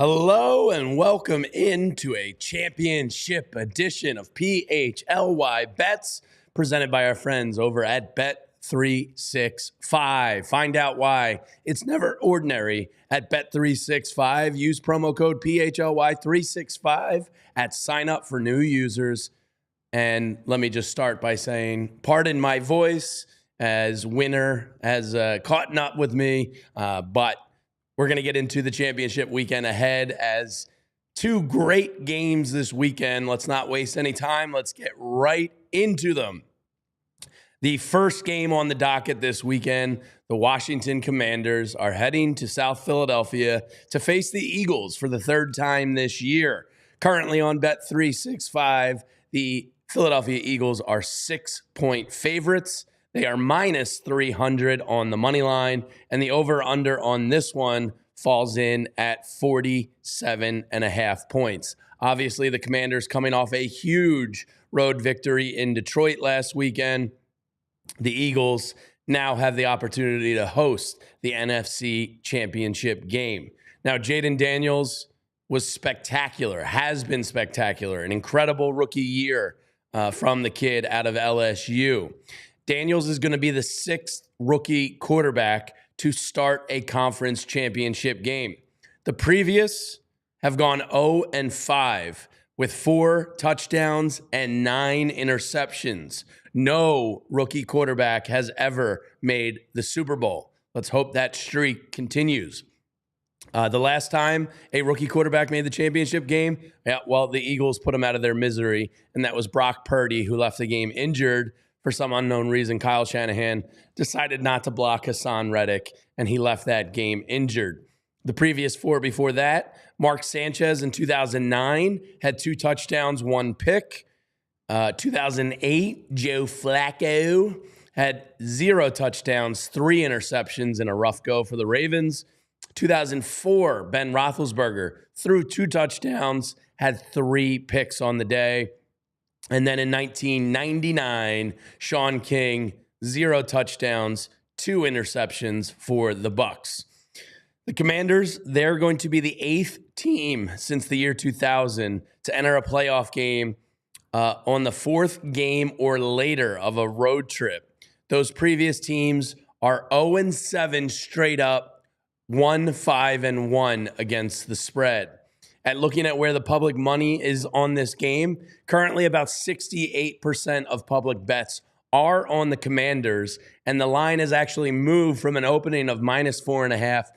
Hello and welcome into a championship edition of PHLY Bets presented by our friends over at Bet365. Find out why it's never ordinary at Bet365. Use promo code PHLY365 at sign up for new users. And let me just start by saying, pardon my voice as winter has caught up with me, but we're going to get into the championship weekend ahead as two great games this weekend. Let's not waste any time. Let's get right into them. The first game on the docket this weekend, the Washington Commanders are heading to South Philadelphia to face the Eagles for the third time this year. Currently on Bet365, the Philadelphia Eagles are 6-point favorites. They are minus 300 on the money line, and the over-under on this one falls in at 47.5 points. Obviously, the Commanders coming off a huge road victory in Detroit last weekend. The Eagles now have the opportunity to host the NFC Championship game. Now, Jaden Daniels was spectacular, has been spectacular, an incredible rookie year from the kid out of LSU. Daniels is going to be the sixth rookie quarterback to start a conference championship game. The previous have gone 0-5 with 4 touchdowns and 9 interceptions. No rookie quarterback has ever made the Super Bowl. Let's hope that streak continues. The last time a rookie quarterback made the championship game, the Eagles put him out of their misery, and that was Brock Purdy, who left the game injured. For some unknown reason, Kyle Shanahan decided not to block Hassan Reddick, and he left that game injured. The previous 4 before that, Mark Sanchez in 2009 had 2 touchdowns, 1 pick. 2008, Joe Flacco had 0 touchdowns, 3 interceptions in a rough go for the Ravens. 2004, Ben Roethlisberger threw 2 touchdowns, had 3 picks on the day. And then in 1999, Sean King, 0 touchdowns, 2 interceptions for the Bucs. The Commanders, they're going to be the 8th team since the year 2000 to enter a playoff game on the 4th game or later of a road trip. Those previous teams are 0-7 straight up, 1-5-1 against the spread. At looking at where the public money is on this game, currently about 68% of public bets are on the Commanders, and the line has actually moved from an opening of minus 4.5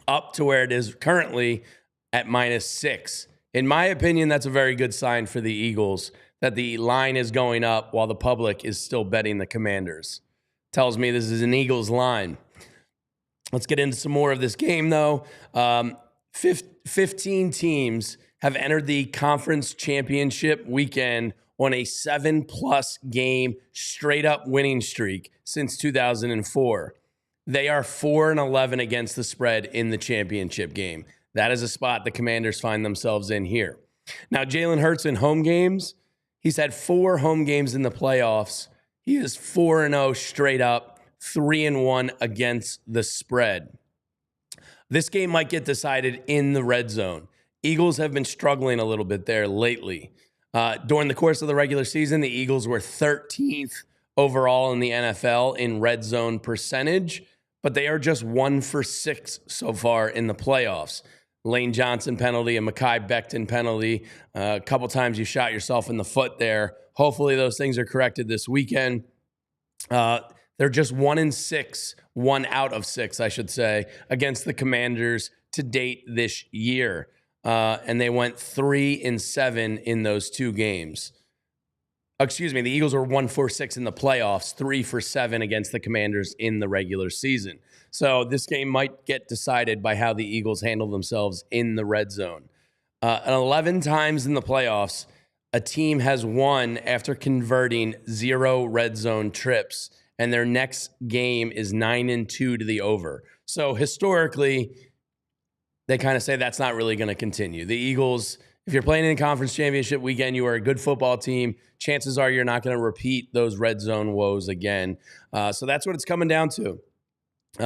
up to where it is currently at minus 6. In my opinion, that's a very good sign for the Eagles that the line is going up while the public is still betting the Commanders. Tells me this is an Eagles line. Let's get into some more of this game, though. 15 teams have entered the conference championship weekend on a 7+ game straight-up winning streak since 2004. They are 4-11 against the spread in the championship game. That is a spot the Commanders find themselves in here. Now, Jalen Hurts in home games, he's had 4 home games in the playoffs. He is 4-0 straight up, 3-1 against the spread. This game might get decided in the red zone. Eagles have been struggling a little bit there lately. During the course of the regular season, the Eagles were 13th overall in the NFL in red zone percentage, but they are just 1 for 6 so far in the playoffs. Lane Johnson penalty, a Mekhi Becton penalty. A couple times you shot yourself in the foot there. Hopefully those things are corrected this weekend. They're just 1-6, 1 out of 6, I should say, against the Commanders to date this year. And they went 3-7 in those 2 games. The Eagles were 1 for 6 in the playoffs, 3 for 7 against the Commanders in the regular season. So this game might get decided by how the Eagles handle themselves in the red zone. 11 times in the playoffs, a team has won after converting 0 red zone trips, and their next game is 9-2 to the over. So historically, they kind of say that's not really going to continue. The Eagles, if you're playing in a conference championship weekend, you are a good football team. Chances are you're not going to repeat those red zone woes again. So that's what it's coming down to.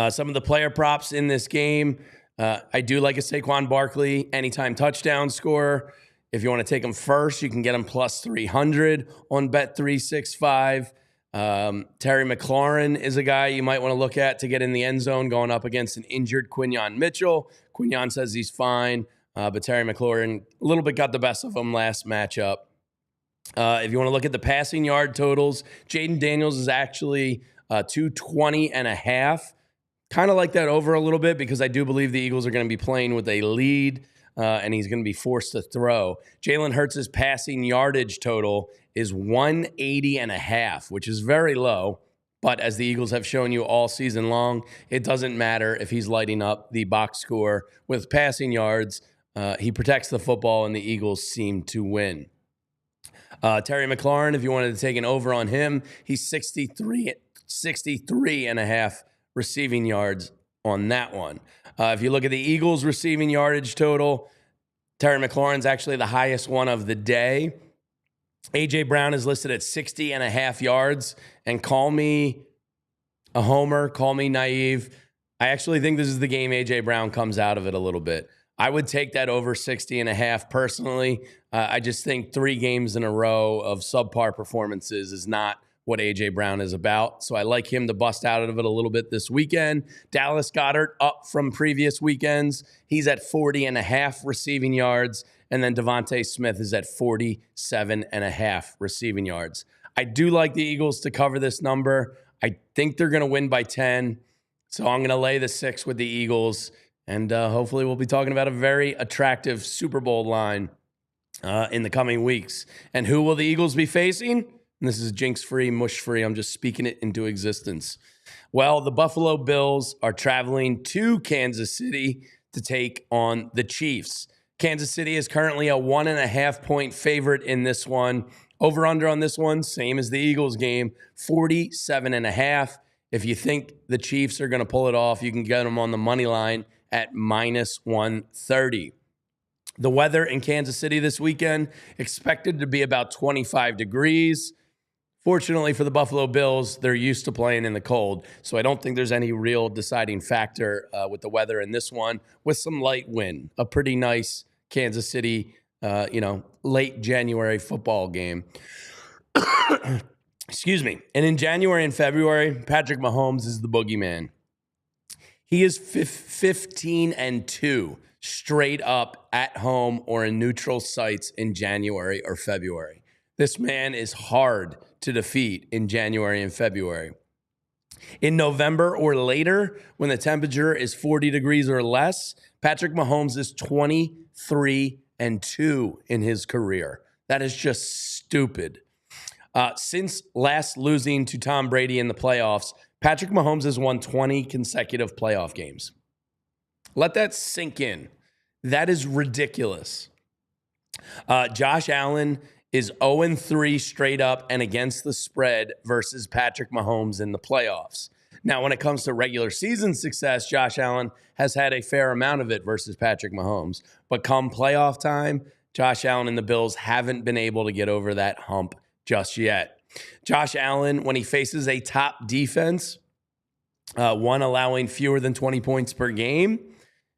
Some of the player props in this game, I do like a Saquon Barkley anytime touchdown scorer. If you want to take him first, you can get him plus 300 on Bet365. Terry McLaurin is a guy you might want to look at to get in the end zone going up against an injured Quinyon Mitchell. Quinyon says he's fine, but Terry McLaurin a little bit got the best of him last matchup. If you want to look at the passing yard totals, Jaden Daniels is actually 220.5. Kind of like that over a little bit because I do believe the Eagles are going to be playing with a lead and he's going to be forced to throw. Jalen Hurts' passing yardage total is 180.5, which is very low. But as the Eagles have shown you all season long, it doesn't matter if he's lighting up the box score with passing yards. He protects the football and the Eagles seem to win. Terry McLaurin, if you wanted to take an over on him, he's 63.5 receiving yards on that one. If you look at the Eagles' receiving yardage total, Terry McLaurin's actually the highest one of the day. A.J. Brown is listed at 60.5 yards. And call me a homer, call me naive. I actually think this is the game A.J. Brown comes out of it a little bit. I would take that over 60.5 personally. I just think 3 games in a row of subpar performances is not what A.J. Brown is about. So I like him to bust out of it a little bit this weekend. Dallas Goedert up from previous weekends. He's at 40.5 receiving yards. And then Devontae Smith is at 47.5 receiving yards. I do like the Eagles to cover this number. I think they're going to win by 10. So I'm going to lay the 6 with the Eagles. And hopefully we'll be talking about a very attractive Super Bowl line in the coming weeks. And who will the Eagles be facing? And this is jinx-free, mush-free. I'm just speaking it into existence. Well, the Buffalo Bills are traveling to Kansas City to take on the Chiefs. Kansas City is currently a 1.5-point favorite in this one. Over-under on this one, same as the Eagles game, 47.5. If you think the Chiefs are going to pull it off, you can get them on the money line at minus 130. The weather in Kansas City this weekend expected to be about 25 degrees. Fortunately for the Buffalo Bills, they're used to playing in the cold, so I don't think there's any real deciding factor with the weather in this one, with some light wind. A pretty nice Kansas City, late January football game. Excuse me. And in January and February, Patrick Mahomes is the boogeyman. He is 15-2 straight up at home or in neutral sites in January or February. This man is hard to defeat in January and February. In November or later, when the temperature is 40 degrees or less, Patrick Mahomes is 23-2 in his career. That is just stupid. Since last losing to Tom Brady in the playoffs, Patrick Mahomes has won 20 consecutive playoff games. Let that sink in. That is ridiculous. Josh Allen is 0-3 straight up and against the spread versus Patrick Mahomes in the playoffs. Now, when it comes to regular season success, Josh Allen has had a fair amount of it versus Patrick Mahomes. But come playoff time, Josh Allen and the Bills haven't been able to get over that hump just yet. Josh Allen, when he faces a top defense, one allowing fewer than 20 points per game,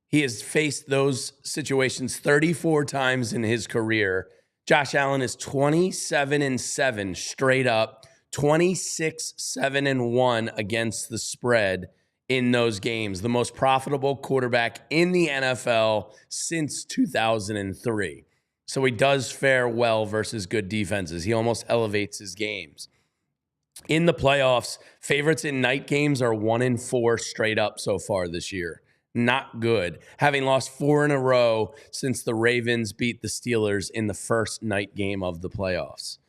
he has faced those situations 34 times in his career. Josh Allen is 27-7 straight up, 26-7-1 against the spread in those games. The most profitable quarterback in the NFL since 2003. So he does fare well versus good defenses. He almost elevates his games. In the playoffs, favorites in night games are 1-4 straight up so far this year. Not good, having lost 4 in a row since the Ravens beat the Steelers in the first night game of the playoffs.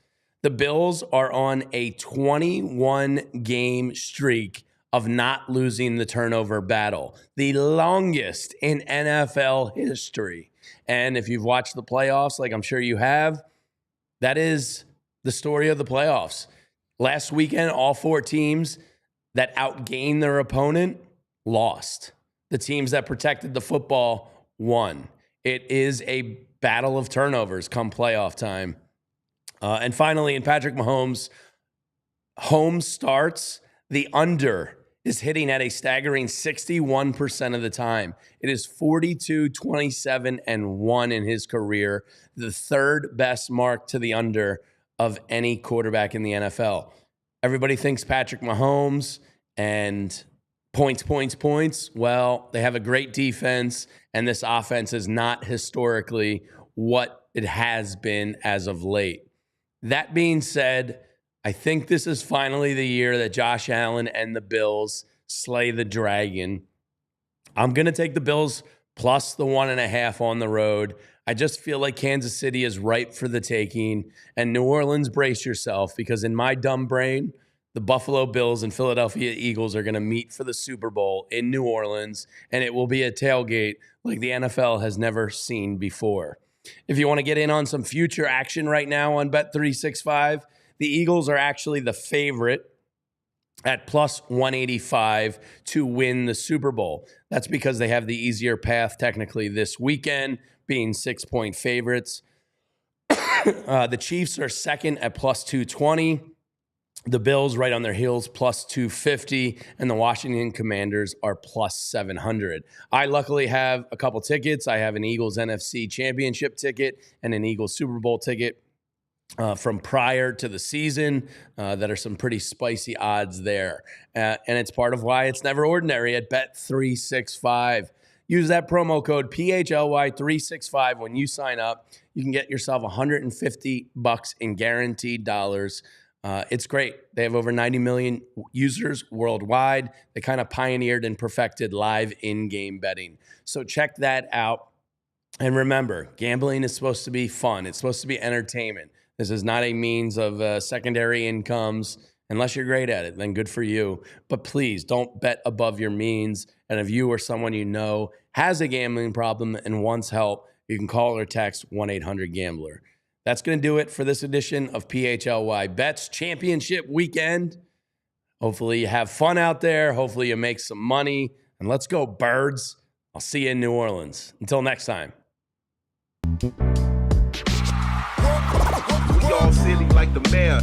The Bills are on a 21-game streak of not losing the turnover battle, the longest in NFL history. And if you've watched the playoffs, like I'm sure you have, that is the story of the playoffs. Last weekend, all 4 teams that outgained their opponent lost. The teams that protected the football won. It is a battle of turnovers come playoff time. And finally, in Patrick Mahomes' home starts, the under is hitting at a staggering 61% of the time. It is 42, 27, and 1 in his career, the third best mark to the under of any quarterback in the NFL. Everybody thinks Patrick Mahomes and points. Well, they have a great defense, and this offense is not historically what it has been as of late. That being said, I think this is finally the year that Josh Allen and the Bills slay the dragon. I'm going to take the Bills plus the 1.5 on the road. I just feel like Kansas City is ripe for the taking. And New Orleans, brace yourself, because in my dumb brain, the Buffalo Bills and Philadelphia Eagles are going to meet for the Super Bowl in New Orleans, and it will be a tailgate like the NFL has never seen before. If you want to get in on some future action right now on Bet365, the Eagles are actually the favorite at plus 185 to win the Super Bowl. That's because they have the easier path technically this weekend, being 6-point favorites. The Chiefs are second at plus 220. The Bills right on their heels, plus 250, and the Washington Commanders are plus 700. I luckily have a couple tickets. I have an Eagles NFC Championship ticket and an Eagles Super Bowl ticket from prior to the season that are some pretty spicy odds there. And it's part of why it's never ordinary at Bet365. Use that promo code PHLY365 when you sign up. You can get yourself $150 in guaranteed dollars. It's great. They have over 90 million users worldwide. They kind of pioneered and perfected live in-game betting. So check that out. And remember, gambling is supposed to be fun. It's supposed to be entertainment. This is not a means of secondary incomes. Unless you're great at it, then good for you. But please don't bet above your means. And if you or someone you know has a gambling problem and wants help, you can call or text 1-800-GAMBLER. That's going to do it for this edition of PHLY Bets Championship Weekend. Hopefully you have fun out there. Hopefully you make some money. And let's go, birds. I'll see you in New Orleans. Until next time. We all silly like the mayor.